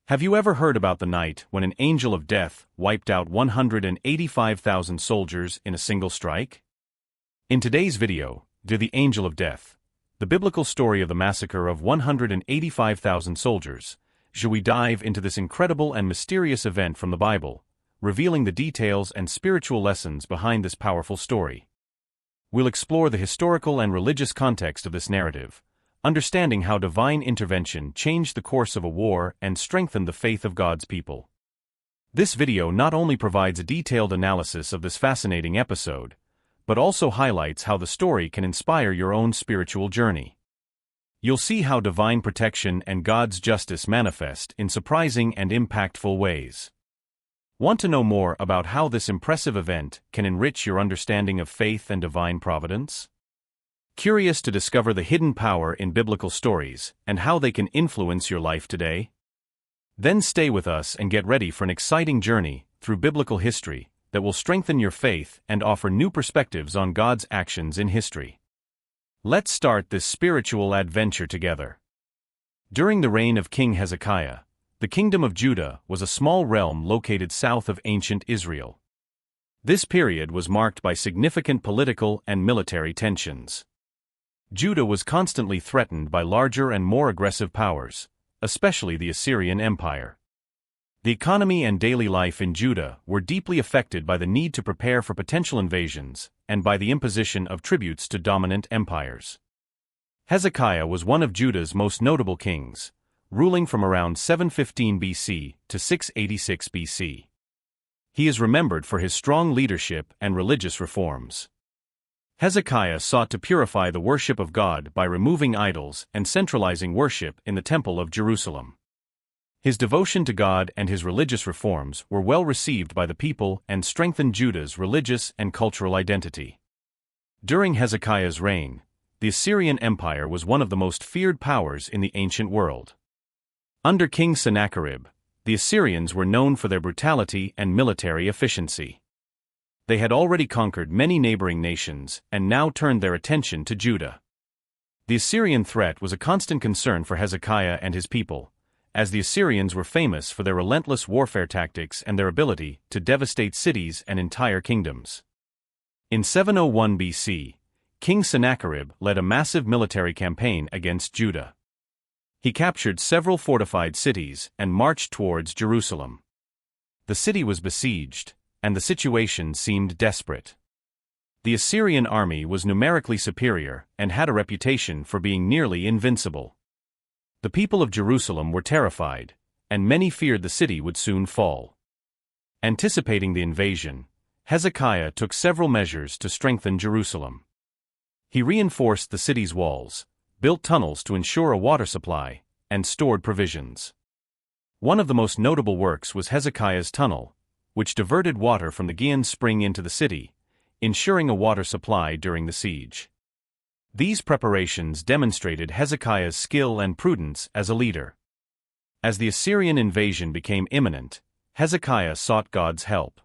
Have you ever heard about the night when an angel of death wiped out 185,000 soldiers in a single strike? In today's video, the Angel of Death, the biblical story of the massacre of 185,000 soldiers, shall we dive into this incredible and mysterious event from the Bible, revealing the details and spiritual lessons behind this powerful story. We'll explore the historical and religious context of this narrative, understanding how divine intervention changed the course of a war and strengthened the faith of God's people. This video not only provides a detailed analysis of this fascinating episode, but also highlights how the story can inspire your own spiritual journey. You'll see how divine protection and God's justice manifest in surprising and impactful ways. Want to know more about how this impressive event can enrich your understanding of faith and divine providence? Curious to discover the hidden power in biblical stories and how they can influence your life today? Then stay with us and get ready for an exciting journey through biblical history that will strengthen your faith and offer new perspectives on God's actions in history. Let's start this spiritual adventure together. During the reign of King Hezekiah, the kingdom of Judah was a small realm located south of ancient Israel. This period was marked by significant political and military tensions. Judah was constantly threatened by larger and more aggressive powers, especially the Assyrian Empire. The economy and daily life in Judah were deeply affected by the need to prepare for potential invasions and by the imposition of tributes to dominant empires. Hezekiah was one of Judah's most notable kings, ruling from around 715 BC to 686 BC. He is remembered for his strong leadership and religious reforms. Hezekiah sought to purify the worship of God by removing idols and centralizing worship in the Temple of Jerusalem. His devotion to God and his religious reforms were well received by the people and strengthened Judah's religious and cultural identity. During Hezekiah's reign, the Assyrian Empire was one of the most feared powers in the ancient world. Under King Sennacherib, the Assyrians were known for their brutality and military efficiency. They had already conquered many neighboring nations and now turned their attention to Judah. The Assyrian threat was a constant concern for Hezekiah and his people, as the Assyrians were famous for their relentless warfare tactics and their ability to devastate cities and entire kingdoms. In 701 BC, King Sennacherib led a massive military campaign against Judah. He captured several fortified cities and marched towards Jerusalem. The city was besieged, and the situation seemed desperate. The Assyrian army was numerically superior and had a reputation for being nearly invincible. The people of Jerusalem were terrified, and many feared the city would soon fall. Anticipating the invasion, Hezekiah took several measures to strengthen Jerusalem. He reinforced the city's walls, built tunnels to ensure a water supply, and stored provisions. One of the most notable works was Hezekiah's tunnel, which diverted water from the Gihon spring into the city, ensuring a water supply during the siege. These preparations demonstrated Hezekiah's skill and prudence as a leader. As the Assyrian invasion became imminent, Hezekiah sought God's help.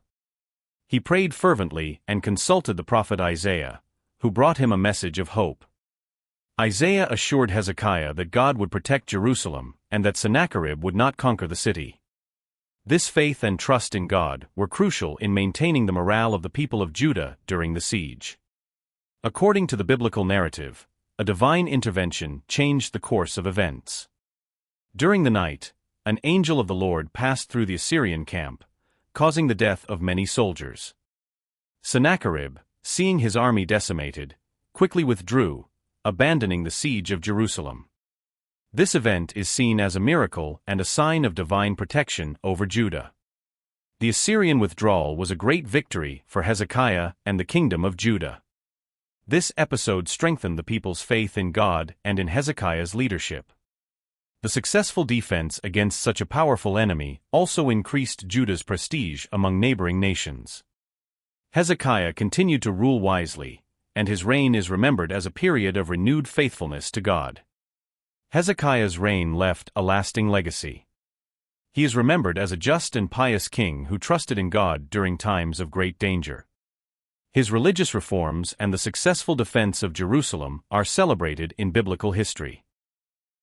He prayed fervently and consulted the prophet Isaiah, who brought him a message of hope. Isaiah assured Hezekiah that God would protect Jerusalem and that Sennacherib would not conquer the city. This faith and trust in God were crucial in maintaining the morale of the people of Judah during the siege. According to the biblical narrative, a divine intervention changed the course of events. During the night, an angel of the Lord passed through the Assyrian camp, causing the death of many soldiers. Sennacherib, seeing his army decimated, quickly withdrew, abandoning the siege of Jerusalem. This event is seen as a miracle and a sign of divine protection over Judah. The Assyrian withdrawal was a great victory for Hezekiah and the kingdom of Judah. This episode strengthened the people's faith in God and in Hezekiah's leadership. The successful defense against such a powerful enemy also increased Judah's prestige among neighboring nations. Hezekiah continued to rule wisely, and his reign is remembered as a period of renewed faithfulness to God. Hezekiah's reign left a lasting legacy. He is remembered as a just and pious king who trusted in God during times of great danger. His religious reforms and the successful defense of Jerusalem are celebrated in biblical history.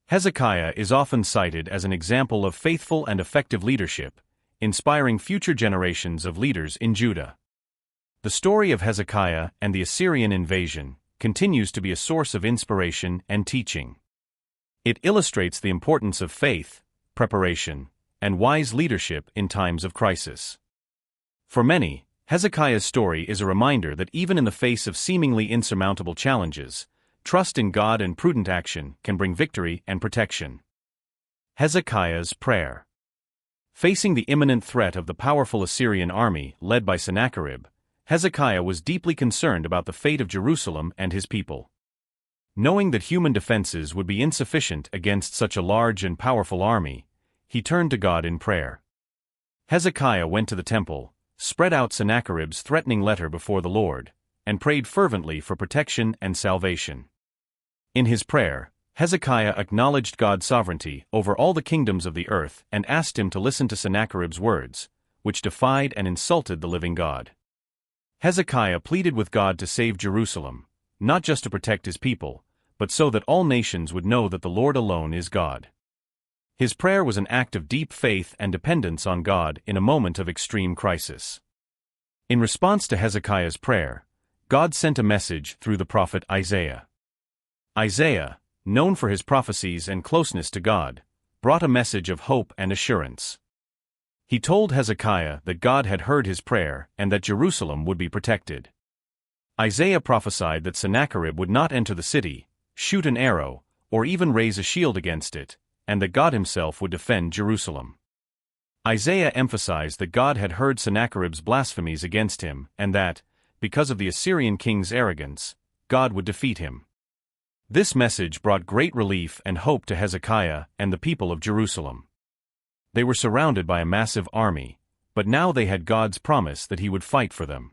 Hezekiah is often cited as an example of faithful and effective leadership, inspiring future generations of leaders in Judah. The story of Hezekiah and the Assyrian invasion continues to be a source of inspiration and teaching. It illustrates the importance of faith, preparation, and wise leadership in times of crisis. For many, Hezekiah's story is a reminder that even in the face of seemingly insurmountable challenges, trust in God and prudent action can bring victory and protection. Hezekiah's prayer. Facing the imminent threat of the powerful Assyrian army led by Sennacherib, Hezekiah was deeply concerned about the fate of Jerusalem and his people. Knowing that human defenses would be insufficient against such a large and powerful army, he turned to God in prayer. Hezekiah went to the temple, spread out Sennacherib's threatening letter before the Lord, and prayed fervently for protection and salvation. In his prayer, Hezekiah acknowledged God's sovereignty over all the kingdoms of the earth and asked him to listen to Sennacherib's words, which defied and insulted the living God. Hezekiah pleaded with God to save Jerusalem, not just to protect his people, but so that all nations would know that the Lord alone is God. His prayer was an act of deep faith and dependence on God in a moment of extreme crisis. In response to Hezekiah's prayer, God sent a message through the prophet Isaiah. Isaiah, known for his prophecies and closeness to God, brought a message of hope and assurance. He told Hezekiah that God had heard his prayer and that Jerusalem would be protected. Isaiah prophesied that Sennacherib would not enter the city, shoot an arrow, or even raise a shield against it, and that God himself would defend Jerusalem. Isaiah emphasized that God had heard Sennacherib's blasphemies against him and that, because of the Assyrian king's arrogance, God would defeat him. This message brought great relief and hope to Hezekiah and the people of Jerusalem. They were surrounded by a massive army, but now they had God's promise that he would fight for them.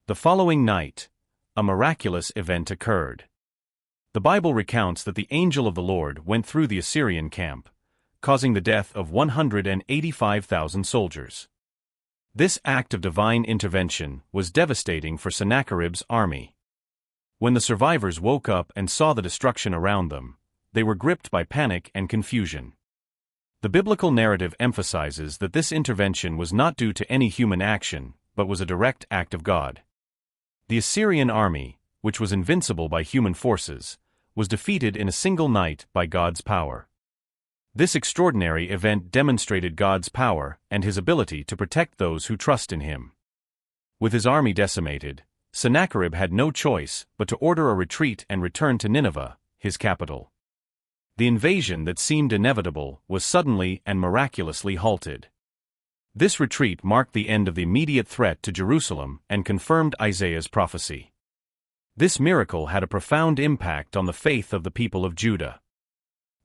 The following night, a miraculous event occurred. The Bible recounts that the angel of the Lord went through the Assyrian camp, causing the death of 185,000 soldiers. This act of divine intervention was devastating for Sennacherib's army. When the survivors woke up and saw the destruction around them, they were gripped by panic and confusion. The biblical narrative emphasizes that this intervention was not due to any human action, but was a direct act of God. The Assyrian army, which was invincible by human forces, was defeated in a single night by God's power. This extraordinary event demonstrated God's power and his ability to protect those who trust in him. With his army decimated, Sennacherib had no choice but to order a retreat and return to Nineveh, his capital. The invasion that seemed inevitable was suddenly and miraculously halted. This retreat marked the end of the immediate threat to Jerusalem and confirmed Isaiah's prophecy. This miracle had a profound impact on the faith of the people of Judah.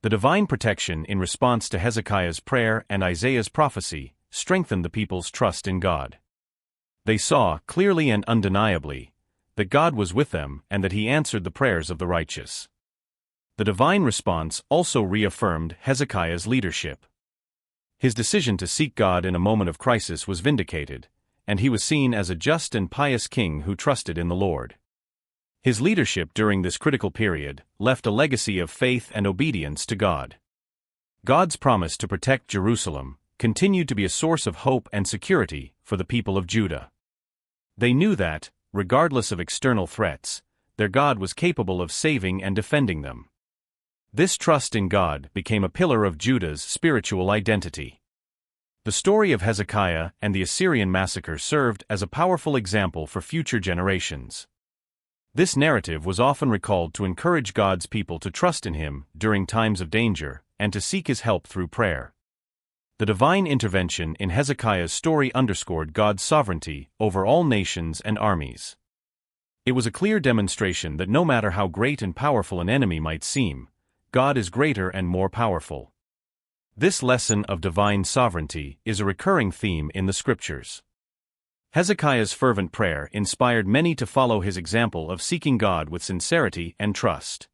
The divine protection in response to Hezekiah's prayer and Isaiah's prophecy strengthened the people's trust in God. They saw, clearly and undeniably, that God was with them and that he answered the prayers of the righteous. The divine response also reaffirmed Hezekiah's leadership. His decision to seek God in a moment of crisis was vindicated, and he was seen as a just and pious king who trusted in the Lord. His leadership during this critical period left a legacy of faith and obedience to God. God's promise to protect Jerusalem continued to be a source of hope and security for the people of Judah. They knew that, regardless of external threats, their God was capable of saving and defending them. This trust in God became a pillar of Judah's spiritual identity. The story of Hezekiah and the Assyrian massacre served as a powerful example for future generations. This narrative was often recalled to encourage God's people to trust in him during times of danger and to seek his help through prayer. The divine intervention in Hezekiah's story underscored God's sovereignty over all nations and armies. It was a clear demonstration that no matter how great and powerful an enemy might seem, God is greater and more powerful. This lesson of divine sovereignty is a recurring theme in the Scriptures. Hezekiah's fervent prayer inspired many to follow his example of seeking God with sincerity and trust.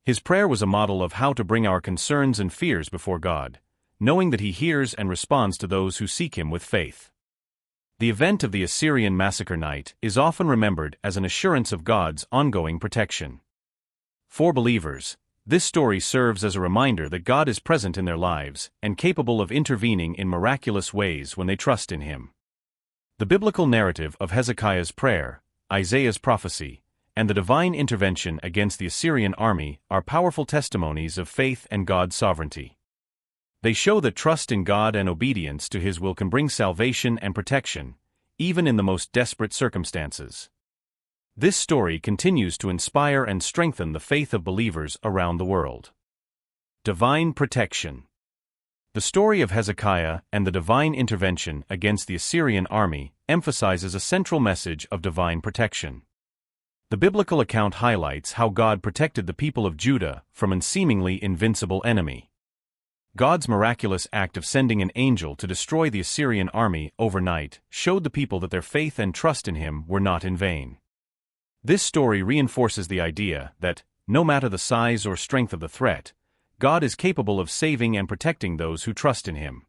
His prayer was a model of how to bring our concerns and fears before God, knowing that he hears and responds to those who seek him with faith. The event of the Assyrian massacre night is often remembered as an assurance of God's ongoing protection. For believers, This story serves as a reminder that God is present in their lives and capable of intervening in miraculous ways when they trust in Him. The biblical narrative of Hezekiah's prayer, Isaiah's prophecy, and the divine intervention against the Assyrian army are powerful testimonies of faith and God's sovereignty. They show that trust in God and obedience to His will can bring salvation and protection, even in the most desperate circumstances. This story continues to inspire and strengthen the faith of believers around the world. Divine protection. The story of Hezekiah and the divine intervention against the Assyrian army emphasizes a central message of divine protection. The biblical account highlights how God protected the people of Judah from a seemingly invincible enemy. God's miraculous act of sending an angel to destroy the Assyrian army overnight showed the people that their faith and trust in Him were not in vain. This story reinforces the idea that, no matter the size or strength of the threat, God is capable of saving and protecting those who trust in Him.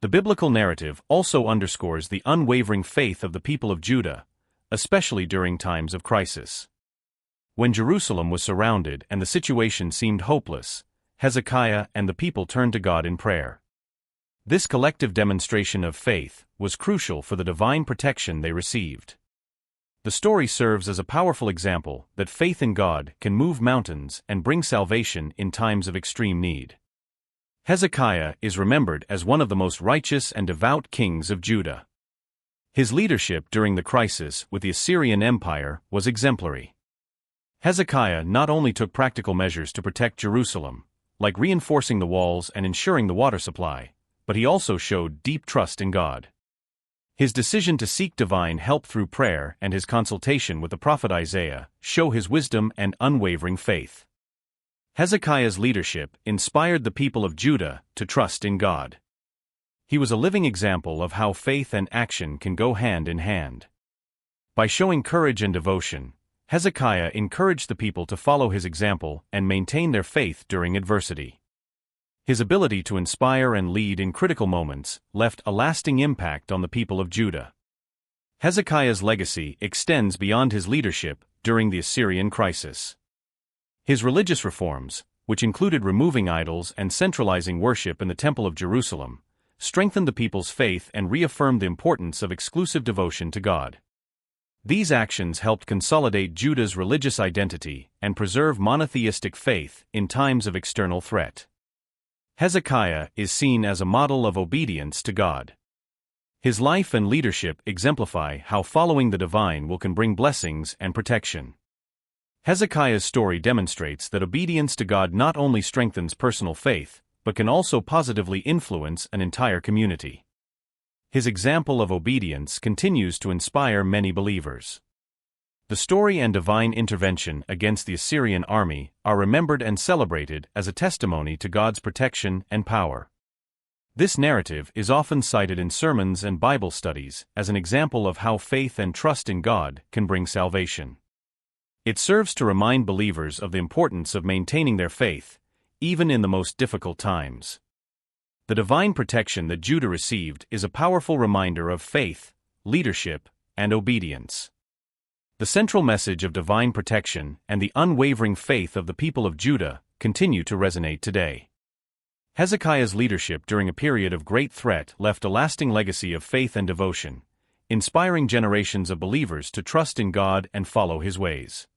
The biblical narrative also underscores the unwavering faith of the people of Judah, especially during times of crisis. When Jerusalem was surrounded and the situation seemed hopeless, Hezekiah and the people turned to God in prayer. This collective demonstration of faith was crucial for the divine protection they received. The story serves as a powerful example that faith in God can move mountains and bring salvation in times of extreme need. Hezekiah is remembered as one of the most righteous and devout kings of Judah. His leadership during the crisis with the Assyrian Empire was exemplary. Hezekiah not only took practical measures to protect Jerusalem, like reinforcing the walls and ensuring the water supply, but he also showed deep trust in God. His decision to seek divine help through prayer and his consultation with the prophet Isaiah show his wisdom and unwavering faith. Hezekiah's leadership inspired the people of Judah to trust in God. He was a living example of how faith and action can go hand in hand. By showing courage and devotion, Hezekiah encouraged the people to follow his example and maintain their faith during adversity. His ability to inspire and lead in critical moments left a lasting impact on the people of Judah. Hezekiah's legacy extends beyond his leadership during the Assyrian crisis. His religious reforms, which included removing idols and centralizing worship in the Temple of Jerusalem, strengthened the people's faith and reaffirmed the importance of exclusive devotion to God. These actions helped consolidate Judah's religious identity and preserve monotheistic faith in times of external threat. Hezekiah is seen as a model of obedience to God. His life and leadership exemplify how following the divine will can bring blessings and protection. Hezekiah's story demonstrates that obedience to God not only strengthens personal faith, but can also positively influence an entire community. His example of obedience continues to inspire many believers. The story and divine intervention against the Assyrian army are remembered and celebrated as a testimony to God's protection and power. This narrative is often cited in sermons and Bible studies as an example of how faith and trust in God can bring salvation. It serves to remind believers of the importance of maintaining their faith, even in the most difficult times. The divine protection that Judah received is a powerful reminder of faith, leadership, and obedience. The central message of divine protection and the unwavering faith of the people of Judah continue to resonate today. Hezekiah's leadership during a period of great threat left a lasting legacy of faith and devotion, inspiring generations of believers to trust in God and follow His ways.